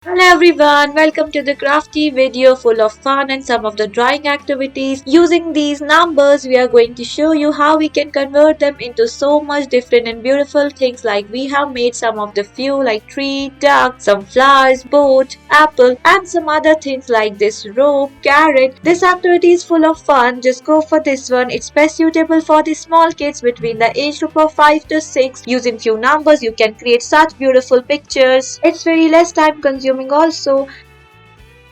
Hello everyone, welcome to the crafty video full of fun and some of the drawing activities. Using these numbers, we are going to show you how we can convert them into so much different and beautiful things, like we have made some of the few like tree, duck, some flowers, boat, apple and some other things like this rope, carrot. This activity is full of fun, just go for this one. It's best suitable for the small kids between the age group of 5 to 6. Using few numbers, you can create such beautiful pictures. It's very less time consuming also.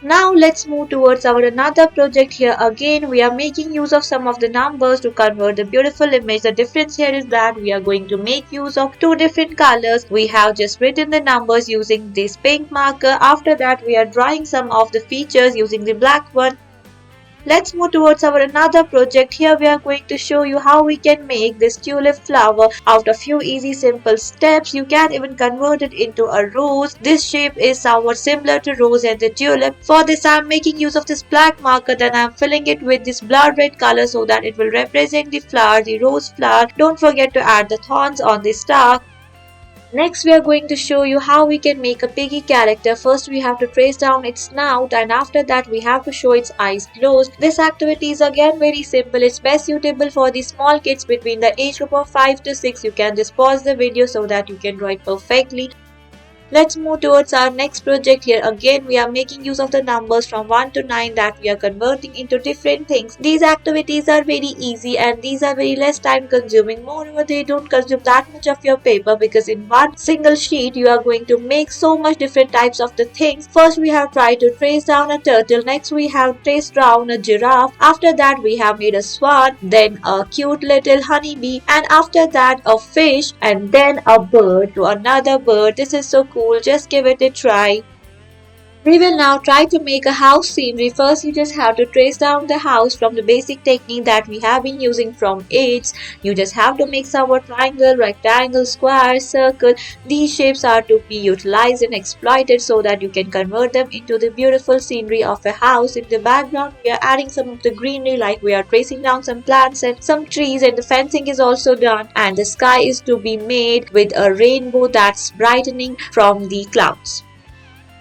Now let's move towards our another project. Here again we are making use of some of the numbers to convert the beautiful image. The difference here is that we are going to make use of two different colors. We have just written the numbers using this pink marker. After that we are drawing some of the features using the black one. Let's move towards our another project. Here we are going to show you how we can make this tulip flower out of few easy simple steps. You can even convert it into a rose. This shape is somewhat similar to rose and the tulip. For this I am making use of this black marker, then I am filling it with this blood red color so that it will represent the flower, the rose flower. Don't forget to add the thorns on the stalk. Next we are going to show you how we can make a piggy character. First we have to trace down its snout and after that we have to show its eyes closed. This activity is again very simple. It's best suitable for the small kids between the age group of 5 to 6. You can just pause the video so that you can draw it perfectly. Let's move towards our next project. Here again we are making use of the numbers from 1 to 9 that we are converting into different things. These activities are very easy and these are very less time consuming. Moreover, they don't consume that much of your paper because in one single sheet you are going to make so much different types of the things. First we have tried to trace down a turtle. Next we have traced down a giraffe. After that we have made a swan, then a cute little honeybee, and after that a fish, and then a bird to another bird. This is so cool. Just give it a try. We will now try to make a house scenery. First you just have to trace down the house from the basic technique that we have been using from 8s. You just have to make some triangle, rectangle, square, circle. These shapes are to be utilized and exploited so that you can convert them into the beautiful scenery of a house. In the background we are adding some of the greenery, like we are tracing down some plants and some trees, and the fencing is also done, and the sky is to be made with a rainbow that's brightening from the clouds.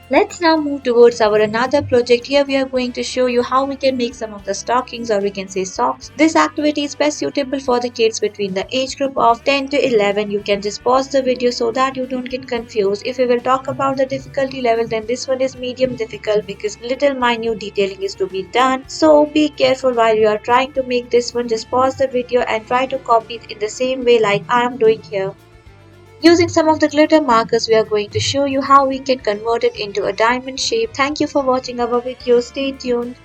Let's now move towards our another project. Here we are going to show you how we can make some of the stockings, or we can say socks. This activity is best suitable for the kids between the age group of 10 to 11. You can just pause the video so that you don't get confused. If we will talk about the difficulty level, then this one is medium difficult because little minute detailing is to be done. So be careful while you are trying to make this one. Just pause the video and try to copy it in the same way like I am doing here. Using some of the glitter markers, we are going to show you how we can convert it into a diamond shape. Thank you for watching our video. Stay tuned.